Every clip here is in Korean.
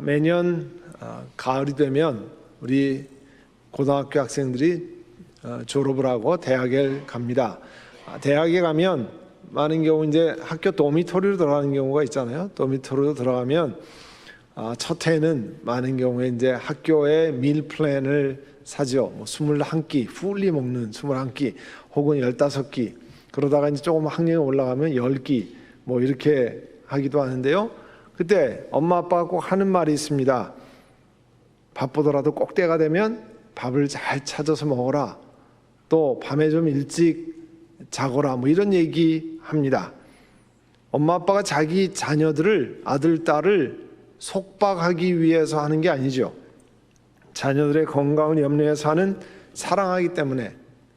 매년 가을이 되면 우리 고등학교 학생들이 졸업을 하고 대학에 갑니다. 대학에 가면 많은 경우 이제 학교 도미토리로 들어가는 경우가 있잖아요. 도미토리로 들어가면 첫 해는 많은 경우에 이제 학교의 밀 플랜을 사죠. 뭐 21끼, 풀리 먹는 21끼 혹은 15끼. 그러다가 이제 조금 학년이 올라가면 10끼 뭐 이렇게 하기도 하는데요. 그때 엄마 아빠가 꼭 하는 말이 있습니다. 바쁘더라도 꼭 때가 되면 밥을 잘 찾아서 먹어라. 또 밤에 좀 일찍 자거라. 뭐 이런 얘기 합니다. 엄마 아빠가 자기 자녀들을, 아들, 딸을 속박하기 위해서 하는 게 아니죠. 자녀들의 건강을 염려해서 하는, 사랑하기 때문에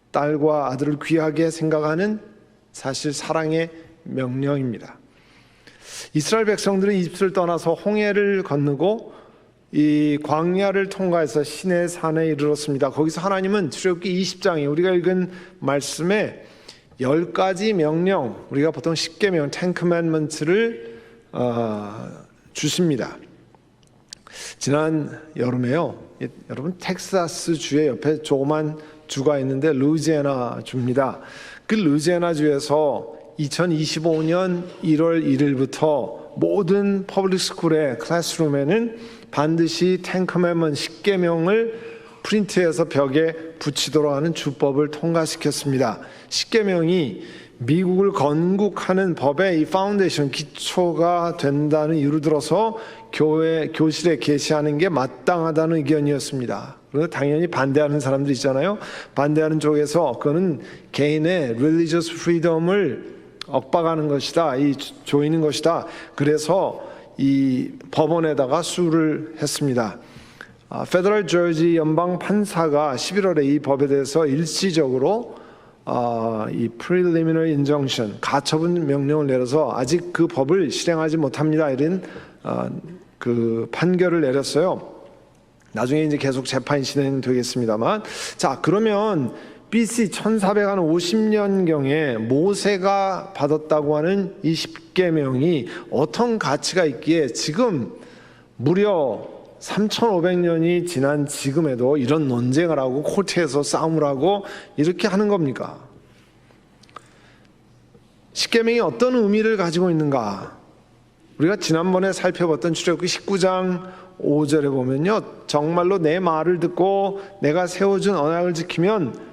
딸과 아들을 귀하게 생각하는 사실 사랑의 명령입니다. 이스라엘 백성들은 이집트를 떠나서 홍해를 건너고 이 광야를 통과해서 시내 산에 이르렀습니다. 거기서 하나님은 출애굽기 20장에 우리가 읽은 말씀에 10가지 명령, 우리가 보통 10계명, 10 commandments를 주십니다. 지난 여름에요, 여러분 텍사스 주의 옆에 조그만 주가 있는데 루이지애나 주입니다. 그 루이지애나 주에서 2025년 1월 1일부터 모든 퍼블릭 스쿨의 클래스룸에는 반드시 10 commandment 10계명을 프린트해서 벽에 붙이도록 하는 주법을 통과시켰습니다. 10계명이 미국을 건국하는 법의 이 파운데이션, 기초가 된다는 이유를 들어서 교실에 게시하는 게 마땅하다는 의견이었습니다. 그리고 당연히 반대하는 사람들 있잖아요. 반대하는 쪽에서 그거는 개인의 religious freedom을 억박하는 것이다, 조이는 것이다. 그래서 이 법원에다가 수를 했습니다. 페더럴 저지 연방 판사가 11월에 이 법에 대해서 일시적으로 이 preliminary injunction, 가처분 명령을 내려서 아직 그 법을 실행하지 못합니다. 이런 그 판결을 내렸어요. 나중에 이제 계속 재판이 진행되겠습니다만, 자, 그러면 BC 1450년경에 모세가 받았다고 하는 이 10계명이 어떤 가치가 있기에 지금 무려 3500년이 지난 지금에도 이런 논쟁을 하고 코트에서 싸움을 하고 이렇게 하는 겁니까? 10계명이 어떤 의미를 가지고 있는가? 우리가 지난번에 살펴봤던 출애굽기 19장 5절에 보면요, 정말로 내 말을 듣고 내가 세워준 언약을 지키면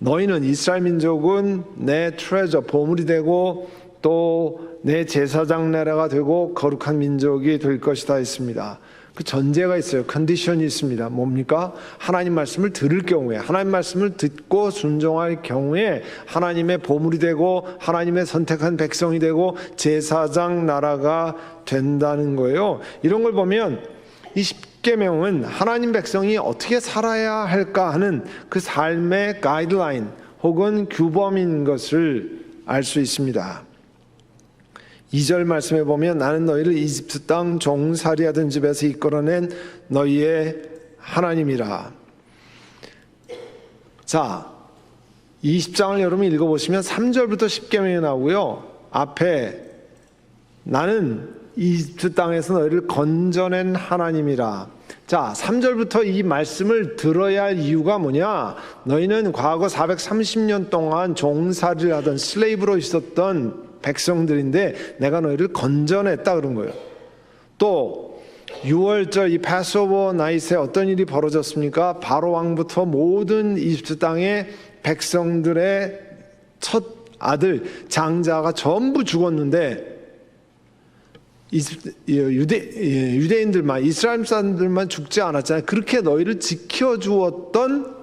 너희는, 이스라엘 민족은 내 트레저, 보물이 되고 또 내 제사장 나라가 되고 거룩한 민족이 될 것이다 했습니다. 그 전제가 있어요. 컨디션이 있습니다. 뭡니까? 하나님 말씀을 들을 경우에, 하나님 말씀을 듣고 순종할 경우에 하나님의 보물이 되고 하나님의 선택한 백성이 되고 제사장 나라가 된다는 거예요. 이런 걸 보면 이 10계명은 하나님 백성이 어떻게 살아야 할까 하는 그 삶의 가이드라인 혹은 규범인 것을 알 수 있습니다. 2절 말씀에 보면 나는 너희를 이집트 땅 종살이하던 집에서 이끌어낸 너희의 하나님이라. 자, 20장을 여러분 읽어보시면 3절부터 10계명이 나오고요, 앞에 나는 이집트 땅에서 너희를 건져낸 하나님이라. 자, 3절부터 이 말씀을 들어야 할 이유가 뭐냐? 너희는 과거 430년 동안 종살이를 하던 슬레이브로 있었던 백성들인데 내가 너희를 건져냈다 그런 거예요. 또 6월절 이 패스오버 나잇에 어떤 일이 벌어졌습니까? 바로 왕부터 모든 이집트 땅의 백성들의 첫 아들 장자가 전부 죽었는데 유대인들만, 이스라엘 사람들만 죽지 않았잖아요. 그렇게 너희를 지켜주었던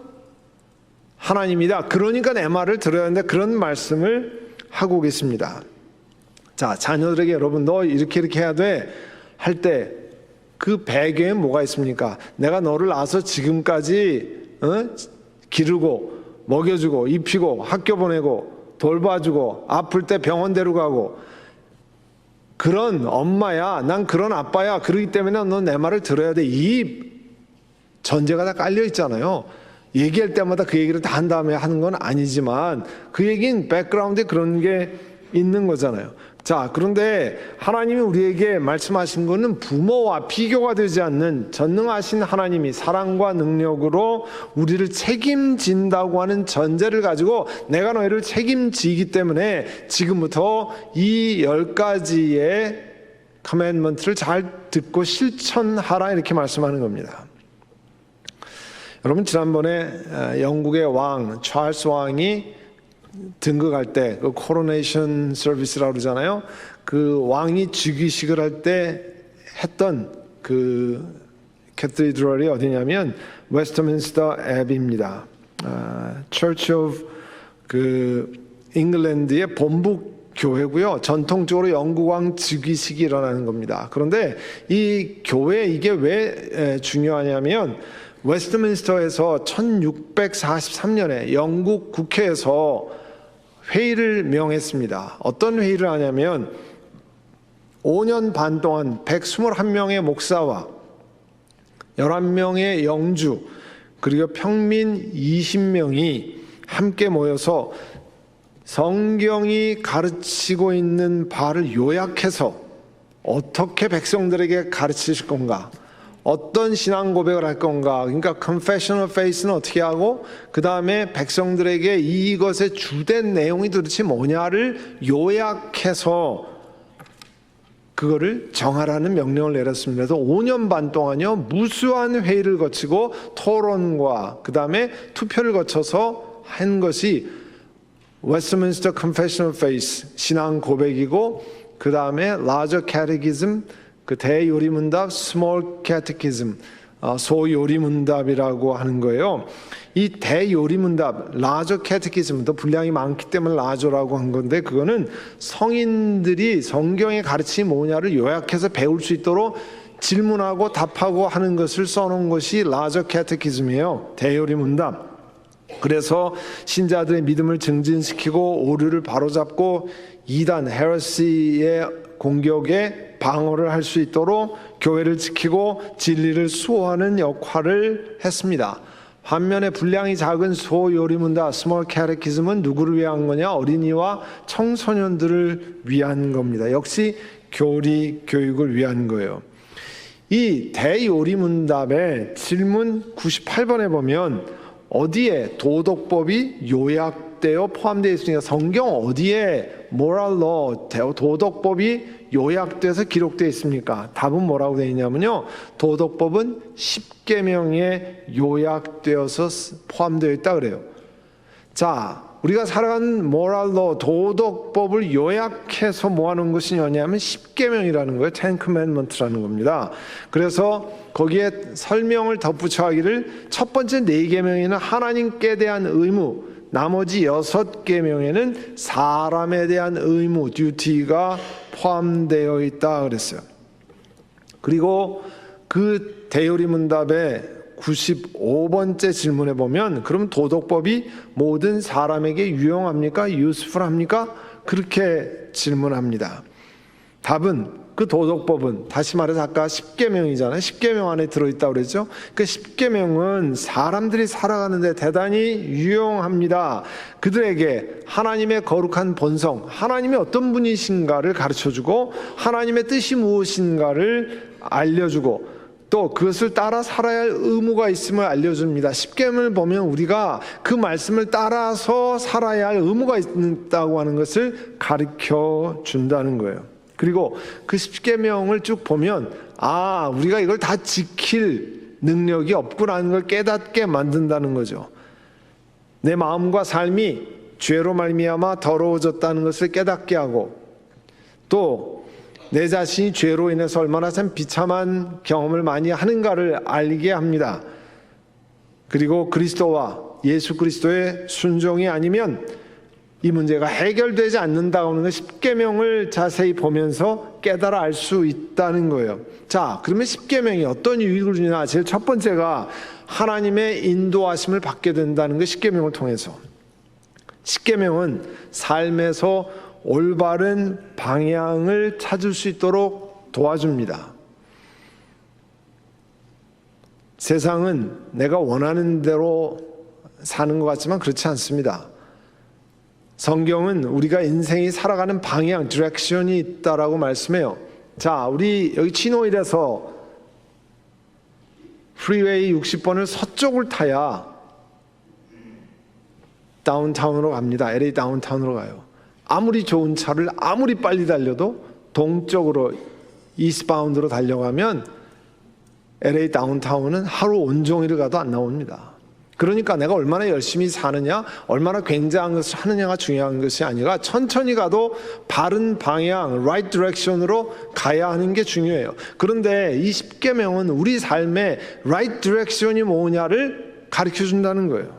하나님이다. 그러니까 내 말을 들어야 하는데 그런 말씀을 하고 계십니다. 자, 자녀들에게 여러분 너 이렇게 해야 돼 할 때 그 배경에 뭐가 있습니까? 내가 너를 낳아서 지금까지 기르고 먹여주고 입히고 학교 보내고 돌봐주고 아플 때 병원 데려가고 그런 엄마야, 난 그런 아빠야. 그렇기 때문에 넌 내 말을 들어야 돼. 이 전제가 다 깔려 있잖아요. 얘기할 때마다 그 얘기를 다 한 다음에 하는 건 아니지만 그 얘기는 백그라운드에 그런 게 있는 거잖아요. 자, 그런데 하나님이 우리에게 말씀하신 것은 부모와 비교가 되지 않는 전능하신 하나님이 사랑과 능력으로 우리를 책임진다고 하는 전제를 가지고 내가 너희를 책임지기 때문에 지금부터 이 10가지의 커맨먼트를 잘 듣고 실천하라, 이렇게 말씀하는 겁니다. 여러분, 지난번에 영국의 왕 찰스 왕이 등극할 때 그 코로네이션 서비스라고 그러잖아요. 그 왕이 즉위식을 할 때 했던 그 캐티드럴이 어디냐면 웨스트민스터 애비입니다. Church of 그 잉글랜드의 본부 교회고요. 전통적으로 영국 왕 즉위식이 일어나는 겁니다. 그런데 이 교회, 이게 왜 중요하냐면 웨스트민스터에서 1643년에 영국 국회에서 회의를 명했습니다. 어떤 회의를 하냐면 5년 반 동안 121명의 목사와 11명의 영주 그리고 평민 20명이 함께 모여서 성경이 가르치고 있는 바를 요약해서 어떻게 백성들에게 가르치실 건가, 어떤 신앙 고백을 할 건가, 그러니까 confession of faith는 어떻게 하고 그 다음에 백성들에게 이것의 주된 내용이 도대체 뭐냐를 요약해서 그거를 정하라는 명령을 내렸습니다. 그래서 5년 반 동안요 무수한 회의를 거치고 토론과 그 다음에 투표를 거쳐서 한 것이 웨스트민스터 Confession of Faith 신앙 고백이고, 그 다음에 Larger Catechism 그 대요리문답 Small Catechism 소요리문답이라고 하는 거예요. 이 대요리문답 Larger Catechism도 분량이 많기 때문에 라저라고 한 건데, 그거는 성인들이 성경의 가르침이 뭐냐를 요약해서 배울 수 있도록 질문하고 답하고 하는 것을 써놓은 것이 Larger Catechism이에요. 대요리문답. 그래서 신자들의 믿음을 증진시키고 오류를 바로잡고 이단 헤레시의 공격에 방어를 할 수 있도록 교회를 지키고 진리를 수호하는 역할을 했습니다. 반면에 분량이 작은 소요리문답 스몰 캐테키즘은 누구를 위한 거냐? 어린이와 청소년들을 위한 겁니다. 역시 교리 교육을 위한 거예요. 이 대요리문답의 질문 98번에 보면 어디에 도덕법이 요약되어 포함되어 있으니까 성경 어디에 moral law, 도덕법이 요약돼서 기록되어 있습니까? 답은 뭐라고 되어 있냐면요, 도덕법은 10계명에 요약되어서 포함되어 있다 그래요. 자, 우리가 살아가는 moral law, 도덕법을 요약해서 모아놓은 것이 뭐냐면 10계명이라는 거예요. Ten Commandments라는 겁니다. 그래서 거기에 설명을 덧붙여 하기를 첫 번째 4계명에는 하나님께 대한 의무, 나머지 6계명에는 사람에 대한 의무, 듀티가 포함되어 있다 그랬어요. 그리고 그 대요리문답의 95번째 질문에 보면 그럼 도덕법이 모든 사람에게 유용합니까? useful합니까? 그렇게 질문합니다. 답은 그 도덕법은 다시 말해서 아까 10계명이잖아요. 10계명 안에 들어있다고 그랬죠. 그 10계명은 사람들이 살아가는데 대단히 유용합니다. 그들에게 하나님의 거룩한 본성, 하나님이 어떤 분이신가를 가르쳐주고 하나님의 뜻이 무엇인가를 알려주고 또 그것을 따라 살아야 할 의무가 있음을 알려줍니다. 10계명을 보면 우리가 그 말씀을 따라서 살아야 할 의무가 있다고 하는 것을 가르쳐 준다는 거예요. 그리고 그 10계명을 쭉 보면 우리가 이걸 다 지킬 능력이 없구나는 걸 깨닫게 만든다는 거죠. 내 마음과 삶이 죄로 말미암아 더러워졌다는 것을 깨닫게 하고 또 내 자신이 죄로 인해서 얼마나 참 비참한 경험을 많이 하는가를 알게 합니다. 그리고 그리스도와 예수 그리스도의 순종이 아니면 이 문제가 해결되지 않는다고 하는 10계명을 자세히 보면서 깨달아 알 수 있다는 거예요. 자, 그러면 10계명이 어떤 유익을 주냐? 제일 첫 번째가 하나님의 인도하심을 받게 된다는 거, 10계명을 통해서. 10계명은 삶에서 올바른 방향을 찾을 수 있도록 도와줍니다. 세상은 내가 원하는 대로 사는 것 같지만 그렇지 않습니다. 성경은 우리가 인생이 살아가는 방향, 디렉션이 있다라고 말씀해요. 자, 우리 여기 치노일에서 프리웨이 60번을 서쪽을 타야 다운타운으로 갑니다. LA 다운타운으로 가요. 아무리 좋은 차를 아무리 빨리 달려도 동쪽으로 이스트바운드로 달려가면 LA 다운타운은 하루 온종일을 가도 안 나옵니다. 그러니까 내가 얼마나 열심히 사느냐, 얼마나 굉장한 것을 하느냐가 중요한 것이 아니라 천천히 가도 바른 방향, right direction으로 가야 하는 게 중요해요. 그런데 이 십계명은 우리 삶의 right direction이 뭐냐를 가르쳐 준다는 거예요.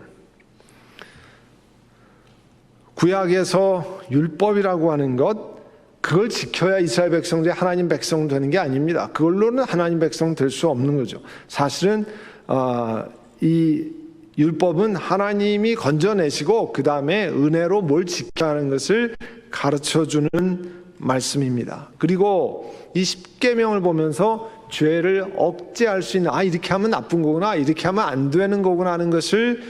구약에서 율법이라고 하는 것, 그걸 지켜야 이스라엘 백성들이 하나님 백성 되는 게 아닙니다. 그걸로는 하나님 백성 될 수 없는 거죠. 사실은 이 율법은 하나님이 건져내시고 그 다음에 은혜로 뭘 지켜야 하는 것을 가르쳐주는 말씀입니다. 그리고 이 십계명을 보면서 죄를 억제할 수 있는, 이렇게 하면 나쁜 거구나, 이렇게 하면 안 되는 거구나 하는 것을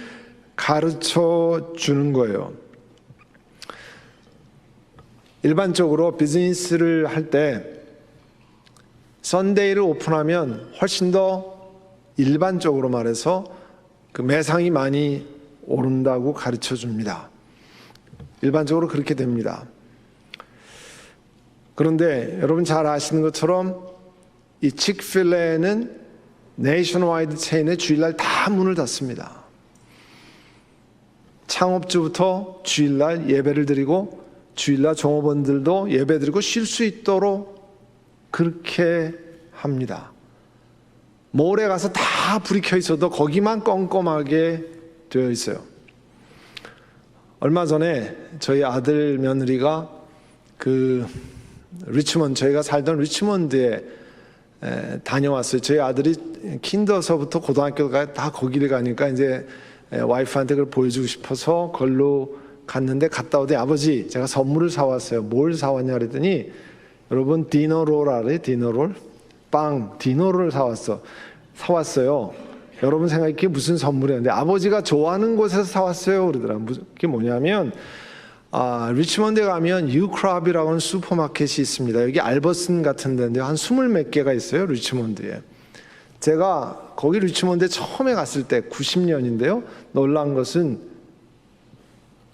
가르쳐주는 거예요. 일반적으로 비즈니스를 할 때 썬데이를 오픈하면 훨씬 더 일반적으로 말해서 그 매상이 많이 오른다고 가르쳐 줍니다. 일반적으로 그렇게 됩니다. 그런데 여러분 잘 아시는 것처럼 이 칙필레는 네이션와이드 체인의 주일날 다 문을 닫습니다. 창업주부터 주일날 예배를 드리고 주일날 종업원들도 예배 드리고 쉴 수 있도록 그렇게 합니다. 몰에 가서 다 불이 켜 있어도 거기만 껌껌하게 되어 있어요. 얼마 전에 저희 아들 며느리가 저희가 살던 리치몬드에 다녀왔어요. 저희 아들이 킨더서부터 고등학교까지 다 거기를 가니까 이제 와이프한테 그걸 보여주고 싶어서 그걸로 갔는데 갔다 오더니 아버지 제가 선물을 사왔어요. 뭘 사왔냐 그랬더니 여러분 디너롤 알아요? 디너롤? 빵 디너롤을 사왔어요. 여러분 생각에 그게 무슨 선물이었는데 아버지가 좋아하는 곳에서 사왔어요 그러더라고요. 그게 뭐냐면 리치몬드에 가면 유크랍이라고 하는 슈퍼마켓이 있습니다. 여기 알버슨 같은 데인데 한 20몇 개가 있어요. 리치몬드에. 제가 거기 리치몬드에 처음에 갔을 때 90년인데요. 놀란 것은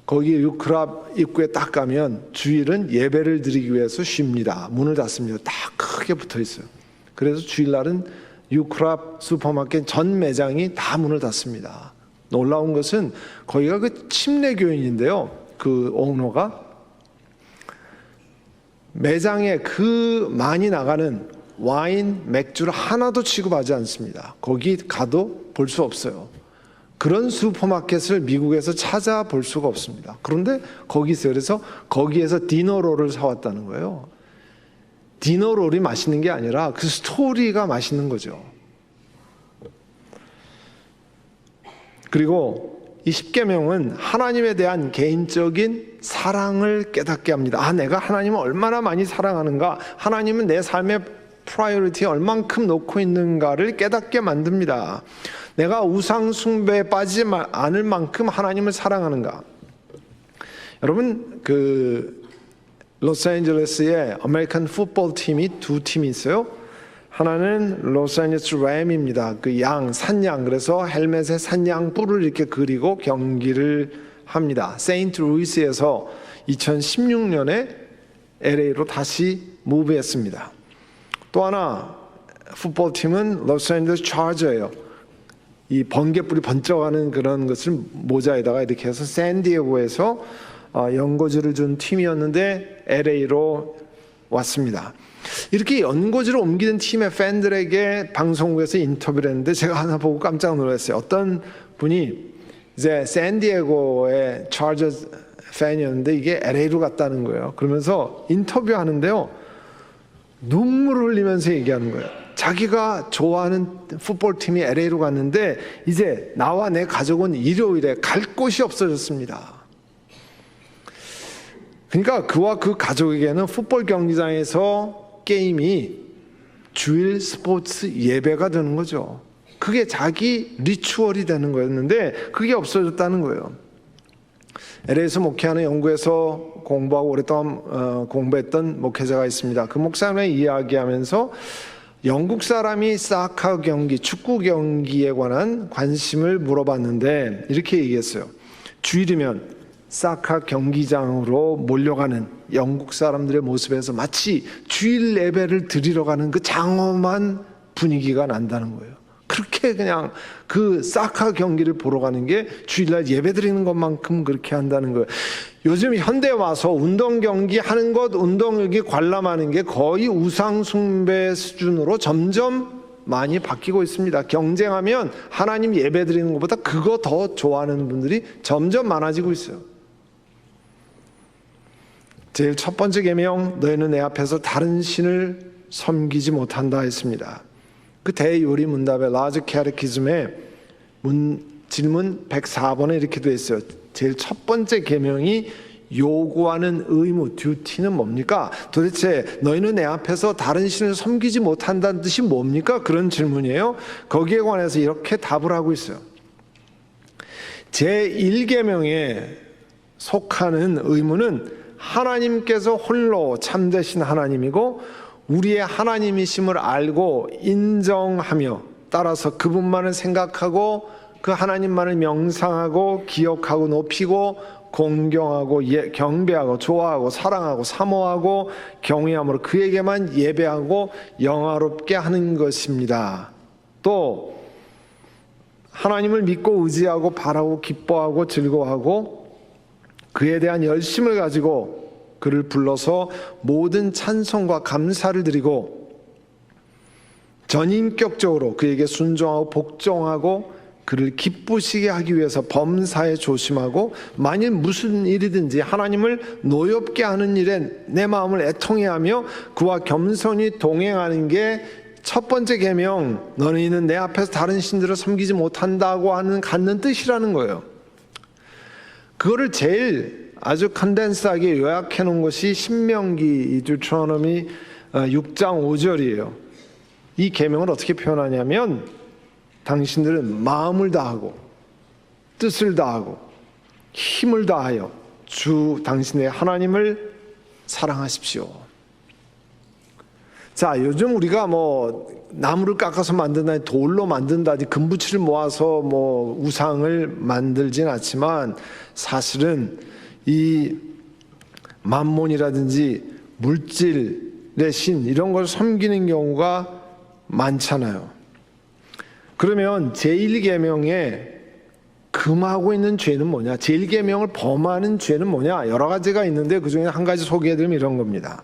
거기 유크랍 입구에 딱 가면 주일은 예배를 드리기 위해서 쉽니다. 문을 닫습니다. 다 크게 붙어 있어요. 그래서 주일날은 유크랍 슈퍼마켓 전 매장이 다 문을 닫습니다. 놀라운 것은 거기가 그 침례교인인데요. 그 오너가 매장에 그 많이 나가는 와인, 맥주를 하나도 취급하지 않습니다. 거기 가도 볼 수 없어요. 그런 슈퍼마켓을 미국에서 찾아볼 수가 없습니다. 그런데 거기 있어요. 그래서 거기에서 디너롤을 사왔다는 거예요. 디너롤이 맛있는 게 아니라 그 스토리가 맛있는 거죠. 그리고 이 십계명은 하나님에 대한 개인적인 사랑을 깨닫게 합니다. 내가 하나님을 얼마나 많이 사랑하는가, 하나님은 내 삶의 프라이어리티에 얼만큼 놓고 있는가를 깨닫게 만듭니다. 내가 우상 숭배에 빠지지 않을 만큼 하나님을 사랑하는가. 여러분 로스앤젤레스에 아메리칸 풋볼 팀이 두 팀이 있어요. 하나는 로스앤젤레스 램입니다. 그 산양. 그래서 헬멧에 산양 뿔을 이렇게 그리고 경기를 합니다. 세인트 루이스에서 2016년에 LA로 다시 무브했습니다. 또 하나 풋볼 팀은 로스앤젤레스 차저예요. 이 번개불이 번쩍하는 그런 것을 모자에다가 이렇게 해서 샌디에고에서 연고지를 준 팀이었는데 LA로 왔습니다. 이렇게 연고지를 옮기는 팀의 팬들에게 방송국에서 인터뷰를 했는데 제가 하나 보고 깜짝 놀랐어요. 어떤 분이 이제 샌디에고의 차저스 팬이었는데 이게 LA로 갔다는 거예요. 그러면서 인터뷰하는데요. 눈물을 흘리면서 얘기하는 거예요. 자기가 좋아하는 풋볼팀이 LA로 갔는데 이제 나와 내 가족은 일요일에 갈 곳이 없어졌습니다. 그러니까 그와 그 가족에게는 풋볼 경기장에서 게임이 주일 스포츠 예배가 되는 거죠. 그게 자기 리추얼이 되는 거였는데 그게 없어졌다는 거예요. LA에서 목회하는 영국에서 공부하고 오랫동안 공부했던 목회자가 있습니다. 그 목사님이 이야기하면서 영국 사람이 사커 경기, 축구 경기에 관한 관심을 물어봤는데 이렇게 얘기했어요. 주일이면 사커 경기장으로 몰려가는 영국 사람들의 모습에서 마치 주일 예배를 드리러 가는 그 장엄한 분위기가 난다는 거예요. 그렇게 그냥 그 사커 경기를 보러 가는 게 주일날 예배 드리는 것만큼 그렇게 한다는 거예요. 요즘 현대에 와서 운동 경기 하는 것, 운동 경기 관람하는 게 거의 우상 숭배 수준으로 점점 많이 바뀌고 있습니다. 경쟁하면 하나님 예배 드리는 것보다 그거 더 좋아하는 분들이 점점 많아지고 있어요. 제일 첫 번째 계명, 너희는 내 앞에서 다른 신을 섬기지 못한다 했습니다. 그 대요리 문답의 라지 캐테키즘의 질문 104번에 이렇게 되어 있어요. 제일 첫 번째 계명이 요구하는 의무, 듀티는 뭡니까? 도대체 너희는 내 앞에서 다른 신을 섬기지 못한다는 뜻이 뭡니까? 그런 질문이에요. 거기에 관해서 이렇게 답을 하고 있어요. 제1계명에 속하는 의무는 하나님께서 홀로 참되신 하나님이고 우리의 하나님이심을 알고 인정하며 따라서 그분만을 생각하고 그 하나님만을 명상하고 기억하고 높이고 공경하고 경배하고 좋아하고 사랑하고 사모하고 경외함으로 그에게만 예배하고 영화롭게 하는 것입니다. 또 하나님을 믿고 의지하고 바라고 기뻐하고 즐거워하고 그에 대한 열심을 가지고 그를 불러서 모든 찬송과 감사를 드리고 전인격적으로 그에게 순종하고 복종하고 그를 기쁘시게 하기 위해서 범사에 조심하고 만일 무슨 일이든지 하나님을 노엽게 하는 일에 내 마음을 애통해 하며 그와 겸손히 동행하는 게 첫 번째 계명, 너희는 내 앞에서 다른 신들을 섬기지 못한다고 하는 갖는 뜻이라는 거예요. 그거를 제일 아주 컨덴스하게 요약해 놓은 것이 신명기 Deuteronomy 6장 5절이에요. 이 계명을 어떻게 표현하냐면 당신들은 마음을 다하고 뜻을 다하고 힘을 다하여 주 당신의 하나님을 사랑하십시오. 자, 요즘 우리가 뭐 나무를 깎아서 만든다니 돌로 만든다니 금붙이를 모아서 뭐 우상을 만들진 않지만 사실은 이 만몬이라든지 물질의 신 이런 걸 섬기는 경우가 많잖아요. 그러면 제1계명에 금하고 있는 죄는 뭐냐? 제1계명을 범하는 죄는 뭐냐? 여러 가지가 있는데 그중에 한 가지 소개해드리면 이런 겁니다.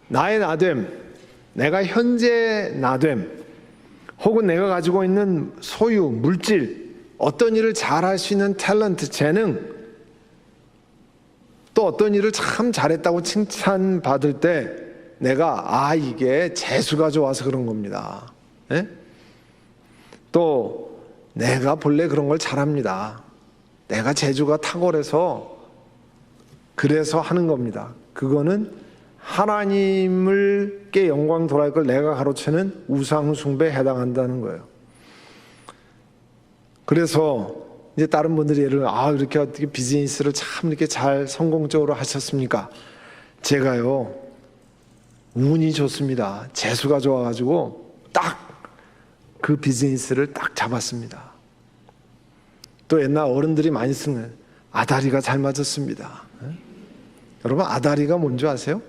나의 나됨, 내가 현재 나됨, 혹은 내가 가지고 있는 소유, 물질, 어떤 일을 잘할 수 있는 탤런트, 재능, 또 어떤 일을 참 잘했다고 칭찬받을 때 내가 이게 재수가 좋아서 그런 겁니다. 예? 또 내가 본래 그런 걸 잘합니다. 내가 재주가 탁월해서 그래서 하는 겁니다. 그거는 하나님을께 영광 돌아갈 걸 내가 가로채는 우상 숭배에 해당한다는 거예요. 그래서 이제 다른 분들이 예를 들어 이렇게 어떻게 비즈니스를 참 이렇게 잘 성공적으로 하셨습니까? 제가요 운이 좋습니다. 재수가 좋아가지고 딱 그 비즈니스를 딱 잡았습니다. 또 옛날 어른들이 많이 쓰는 아다리가 잘 맞았습니다. 여러분 아다리가 뭔지 아세요?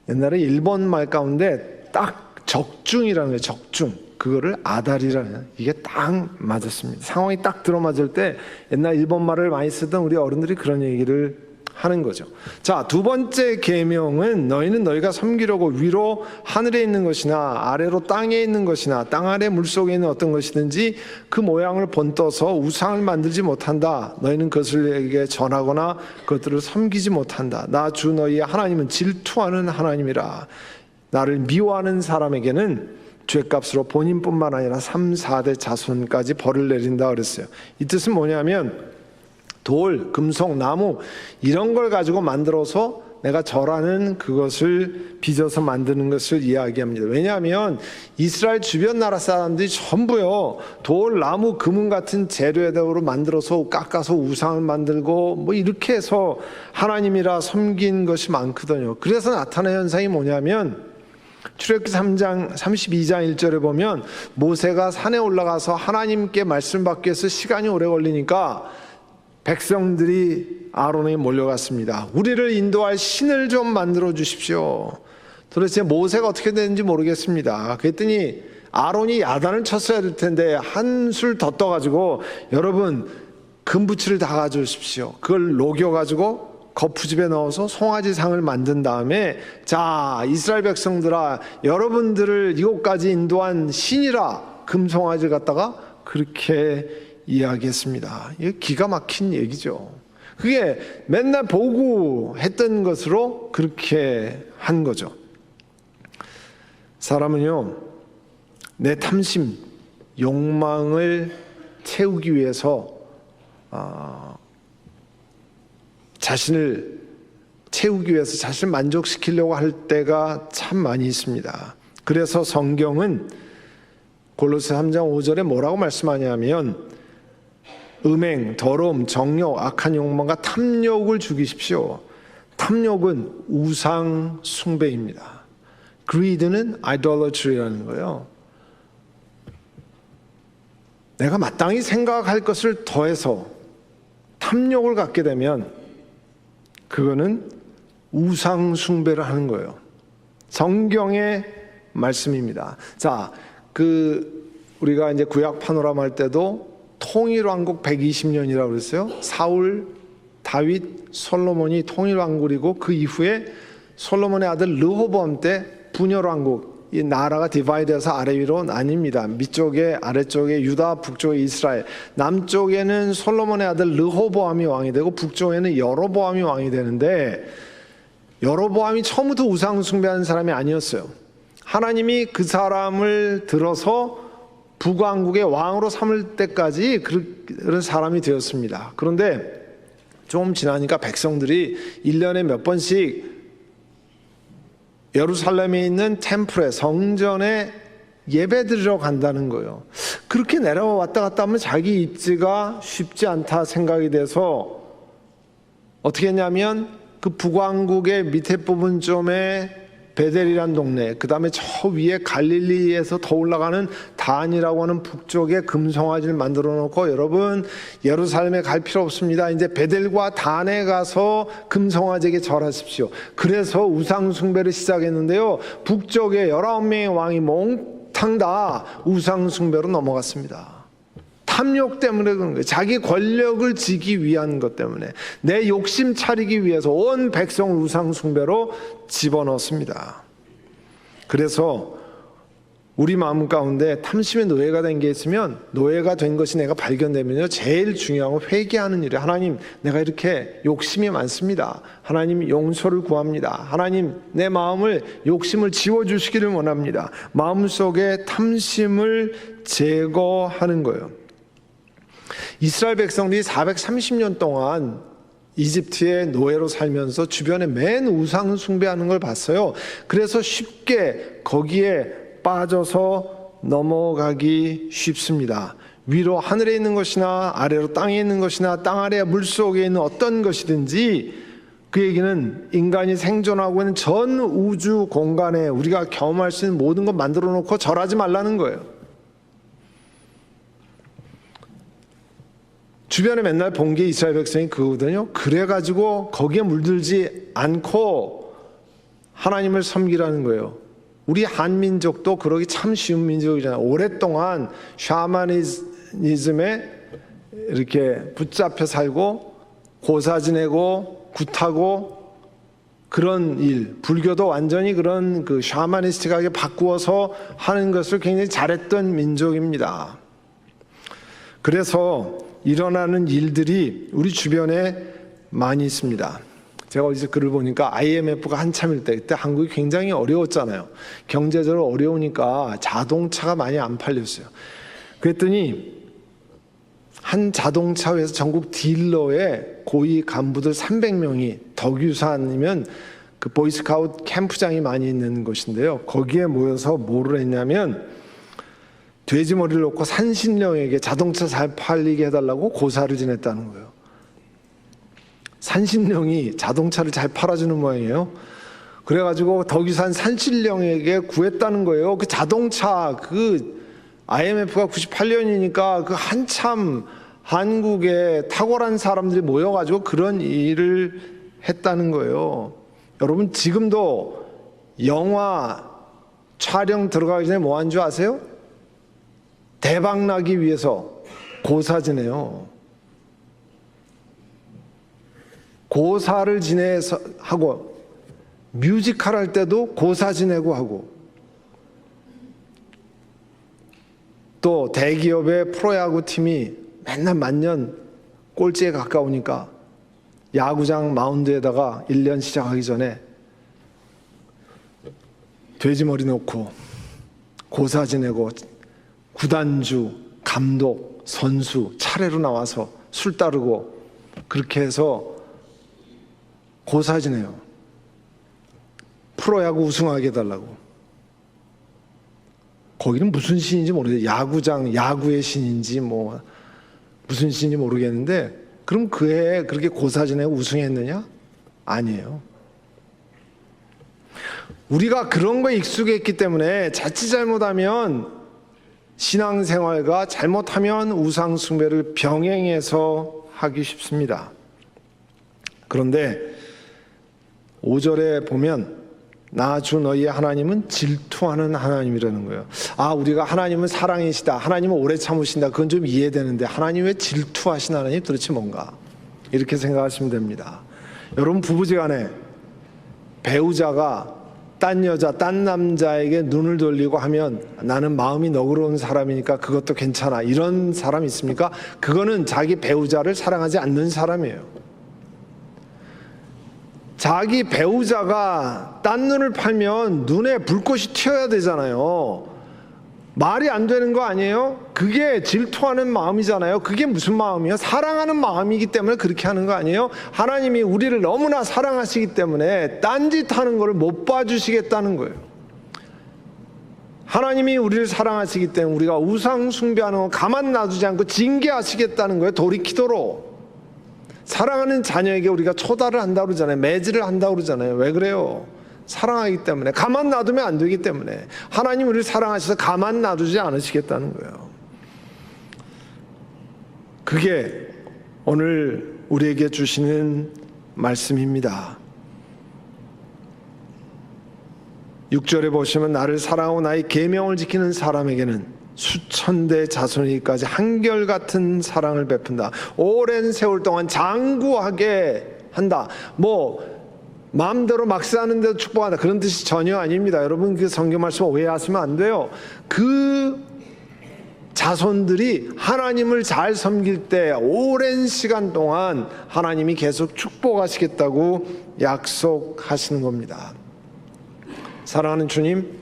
옛날에 일본 말 가운데 딱 적중이라는 거예요. 적중. 그거를 아다리라는 이게 딱 맞았습니다. 상황이 딱 들어맞을 때 옛날 일본 말을 많이 쓰던 우리 어른들이 그런 얘기를 하는 거죠. 자, 두 번째 계명은 너희는 너희가 섬기려고 위로 하늘에 있는 것이나 아래로 땅에 있는 것이나 땅 아래 물속에 있는 어떤 것이든지 그 모양을 본떠서 우상을 만들지 못한다. 너희는 그것을 전하거나 그것들을 섬기지 못한다. 나 주 너희의 하나님은 질투하는 하나님이라. 나를 미워하는 사람에게는 죄값으로 본인뿐만 아니라 3, 4대 자손까지 벌을 내린다 그랬어요. 이 뜻은 뭐냐면 돌, 금속, 나무 이런 걸 가지고 만들어서 내가 절하는 그것을 빚어서 만드는 것을 이야기합니다. 왜냐하면 이스라엘 주변 나라 사람들이 전부요, 돌, 나무, 금은 같은 재료로 만들어서 깎아서 우상을 만들고 뭐 이렇게 해서 하나님이라 섬긴 것이 많거든요. 그래서 나타난 현상이 뭐냐면 출애굽기 3장 32장 1절에 보면 모세가 산에 올라가서 하나님께 말씀 받기 위해서 시간이 오래 걸리니까 백성들이 아론에게 몰려갔습니다. 우리를 인도할 신을 좀 만들어 주십시오. 도대체 모세가 어떻게 되는지 모르겠습니다. 그랬더니 아론이 야단을 쳤어야 될 텐데 한술 더 떠가지고 여러분 금부치를 다 가져오십시오. 그걸 녹여가지고 거푸집에 넣어서 송아지상을 만든 다음에 자 이스라엘 백성들아 여러분들을 이곳까지 인도한 신이라 금송아지를 갖다가 그렇게 이야기했습니다. 이게 기가 막힌 얘기죠. 그게 맨날 보고 했던 것으로 그렇게 한 거죠. 사람은요 내 탐심, 욕망을 채우기 위해서 자신을 채우기 위해서 자신을 만족시키려고 할 때가 참 많이 있습니다. 그래서 성경은 골로새 3장 5절에 뭐라고 말씀하냐면 음행, 더러움, 정욕, 악한 욕망과 탐욕을 죽이십시오. 탐욕은 우상 숭배입니다. greed는 idolatry라는 거예요. 내가 마땅히 생각할 것을 더해서 탐욕을 갖게 되면 그거는 우상 숭배를 하는 거예요. 성경의 말씀입니다. 자, 우리가 이제 구약 파노라마 할 때도 통일왕국 120년이라고 그랬어요. 사울, 다윗, 솔로몬이 통일왕국이고 그 이후에 솔로몬의 아들 르호보암 때 분열왕국, 이 나라가 디바이드해서 아래 위로 나뉩니다. 밑쪽에 아래쪽에 유다, 북쪽에 이스라엘. 남쪽에는 솔로몬의 아들 르호보암이 왕이 되고 북쪽에는 여로보암이 왕이 되는데 여로보암이 처음부터 우상 숭배하는 사람이 아니었어요. 하나님이 그 사람을 들어서 북왕국의 왕으로 삼을 때까지 그런 사람이 되었습니다. 그런데 좀 지나니까 백성들이 1년에 몇 번씩 예루살렘에 있는 템플에 성전에 예배드리러 간다는 거예요. 그렇게 내려왔다 갔다 하면 자기 입지가 쉽지 않다 생각이 돼서 어떻게 했냐면 그 북왕국의 밑에 부분 점에 베델이란 동네, 그 다음에 저 위에 갈릴리에서 더 올라가는 단이라고 하는 북쪽에 금송아지를 만들어 놓고 여러분 예루살렘에 갈 필요 없습니다. 이제 베델과 단에 가서 금송아지에게 절하십시오. 그래서 우상 숭배를 시작했는데요. 북쪽에 19명의 왕이 몽탕 다 우상 숭배로 넘어갔습니다. 탐욕 때문에 그런 거예요. 자기 권력을 지기 위한 것 때문에 내 욕심 차리기 위해서 온 백성을 우상 숭배로 집어넣습니다. 그래서 우리 마음 가운데 탐심의 노예가 된 게 있으면 노예가 된 것이 내가 발견되면요 제일 중요한 건 회개하는 일이에요. 하나님 내가 이렇게 욕심이 많습니다. 하나님 용서를 구합니다. 하나님 내 마음을 욕심을 지워주시기를 원합니다. 마음속에 탐심을 제거하는 거예요. 이스라엘 백성들이 430년 동안 이집트의 노예로 살면서 주변에 맨 우상 숭배하는 걸 봤어요. 그래서 쉽게 거기에 빠져서 넘어가기 쉽습니다. 위로 하늘에 있는 것이나 아래로 땅에 있는 것이나 땅 아래 물속에 있는 어떤 것이든지 그 얘기는 인간이 생존하고 있는 전 우주 공간에 우리가 경험할 수 있는 모든 것 만들어 놓고 절하지 말라는 거예요. 주변에 맨날 본 게 이스라엘 백성이 그거거든요. 그래가지고 거기에 물들지 않고 하나님을 섬기라는 거예요. 우리 한민족도 그러기 참 쉬운 민족이잖아요. 오랫동안 샤머니즘에 이렇게 붙잡혀 살고 고사 지내고 굿하고 그런 일, 불교도 완전히 그런 그 샤머니스틱하게 바꾸어서 하는 것을 굉장히 잘했던 민족입니다. 그래서 일어나는 일들이 우리 주변에 많이 있습니다. 제가 어디서 글을 보니까 IMF가 한참일 때 그때 한국이 굉장히 어려웠잖아요. 경제적으로 어려우니까 자동차가 많이 안 팔렸어요. 그랬더니 한 자동차 회사 전국 딜러에 고위 간부들 300명이 덕유산이면 그 보이스카우트 캠프장이 많이 있는 곳인데요. 거기에 모여서 뭐를 했냐면 돼지 머리를 놓고 산신령에게 자동차 잘 팔리게 해달라고 고사를 지냈다는 거예요. 산신령이 자동차를 잘 팔아주는 모양이에요. 그래가지고 덕유산 산신령에게 구했다는 거예요. 그 자동차, 그 IMF가 98년이니까 그 한참 한국에 탁월한 사람들이 모여가지고 그런 일을 했다는 거예요. 여러분, 지금도 영화 촬영 들어가기 전에 뭐 한 줄 아세요? 대박 나기 위해서 고사 지내요. 고사를 지내서 하고, 뮤지컬 할 때도 고사 지내고 하고, 또 대기업의 프로야구 팀이 맨날 만년 꼴찌에 가까우니까 야구장 마운드에다가 1년 시작하기 전에 돼지머리 놓고 고사 지내고 구단주, 감독, 선수 차례로 나와서 술 따르고 그렇게 해서 고사 지내요. 프로야구 우승하게 해달라고. 거기는 무슨 신인지 모르겠어요. 야구장, 야구의 신인지 뭐 무슨 신인지 모르겠는데, 그럼 그 해에 그렇게 고사 지내고 우승했느냐? 아니에요. 우리가 그런 거에 익숙했기 때문에 자칫 잘못하면 신앙생활과 잘못하면 우상숭배를 병행해서 하기 쉽습니다. 그런데 5절에 보면 나 주 너희의 하나님은 질투하는 하나님이라는 거예요. 아, 우리가 하나님은 사랑이시다, 하나님은 오래 참으신다, 그건 좀 이해되는데 하나님 왜 질투하신 하나님 도대체 뭔가? 이렇게 생각하시면 됩니다. 여러분, 부부지간에 배우자가 딴 여자, 딴 남자에게 눈을 돌리고 하면 나는 마음이 너그러운 사람이니까 그것도 괜찮아, 이런 사람 있습니까? 그거는 자기 배우자를 사랑하지 않는 사람이에요. 자기 배우자가 딴 눈을 팔면 눈에 불꽃이 튀어야 되잖아요. 말이 안 되는 거 아니에요? 그게 질투하는 마음이잖아요. 그게 무슨 마음이에요? 사랑하는 마음이기 때문에 그렇게 하는 거 아니에요? 하나님이 우리를 너무나 사랑하시기 때문에 딴짓하는 걸 못 봐주시겠다는 거예요. 하나님이 우리를 사랑하시기 때문에 우리가 우상 숭배하는 거 가만 놔두지 않고 징계하시겠다는 거예요. 돌이키도록. 사랑하는 자녀에게 우리가 초달을 한다고 그러잖아요. 매질을 한다고 그러잖아요. 왜 그래요? 사랑하기 때문에. 가만 놔두면 안 되기 때문에. 하나님 우리를 사랑하셔서 가만 놔두지 않으시겠다는 거예요. 그게 오늘 우리에게 주시는 말씀입니다. 6절에 보시면 나를 사랑하고 나의 계명을 지키는 사람에게는 수천대 자손이기까지 한결같은 사랑을 베푼다. 오랜 세월 동안 장구하게 한다. 뭐 마음대로 막 사는 데도 축복한다, 그런 뜻이 전혀 아닙니다. 여러분, 그 성경 말씀 오해하시면 안 돼요. 그 자손들이 하나님을 잘 섬길 때 오랜 시간 동안 하나님이 계속 축복하시겠다고 약속하시는 겁니다. 사랑하는 주님,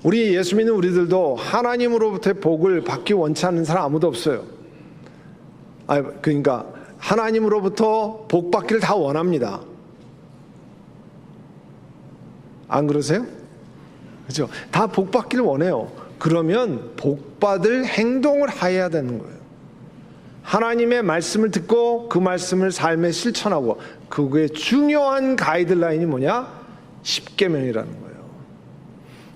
우리 예수 믿는 우리들도 하나님으로부터의 복을 받기 원치 않는 사람 아무도 없어요. 그러니까 하나님으로부터 복 받기를 다 원합니다. 안 그러세요? 그렇죠? 다 복 받기를 원해요. 그러면 복 받을 행동을 해야 되는 거예요. 하나님의 말씀을 듣고 그 말씀을 삶에 실천하고, 그거의 중요한 가이드라인이 뭐냐? 십계명이라는 거예요.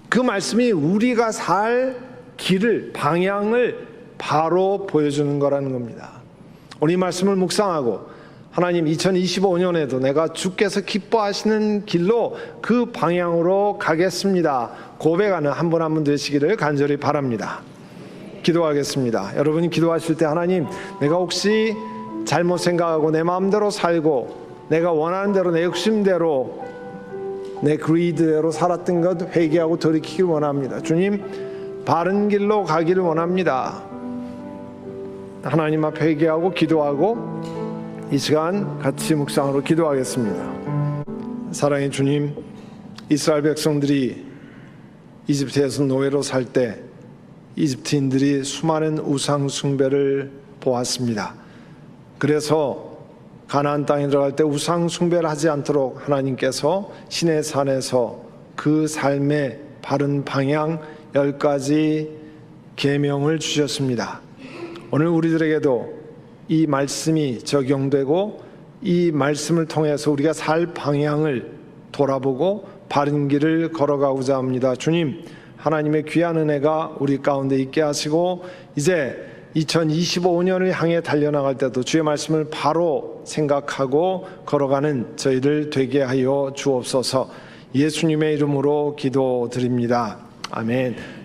그 말씀이 우리가 살 길을, 방향을 바로 보여주는 거라는 겁니다. 오늘 이 말씀을 묵상하고 하나님, 2025년에도 내가 주께서 기뻐하시는 길로 그 방향으로 가겠습니다 고백하는 한 분 한 분 되시기를 간절히 바랍니다. 기도하겠습니다. 여러분이 기도하실 때 하나님, 내가 혹시 잘못 생각하고 내 마음대로 살고 내가 원하는 대로 내 욕심대로 내 그리드대로 살았던 것 회개하고 돌이키길 원합니다. 주님, 바른 길로 가기를 원합니다. 하나님 앞에 회개하고 기도하고 이 시간 같이 묵상으로 기도하겠습니다. 사랑의 주님, 이스라엘 백성들이 이집트에서 노예로 살 때 이집트인들이 수많은 우상 숭배를 보았습니다. 그래서 가나안 땅에 들어갈 때 우상 숭배를 하지 않도록 하나님께서 시내 산에서 그 삶의 바른 방향 10가지 계명을 주셨습니다. 오늘 우리들에게도 이 말씀이 적용되고 이 말씀을 통해서 우리가 살 방향을 돌아보고 바른 길을 걸어가고자 합니다. 주님, 하나님의 귀한 은혜가 우리 가운데 있게 하시고 이제 2025년을 향해 달려나갈 때도 주의 말씀을 바로 생각하고 걸어가는 저희들 되게 하여 주옵소서. 예수님의 이름으로 기도드립니다. 아멘.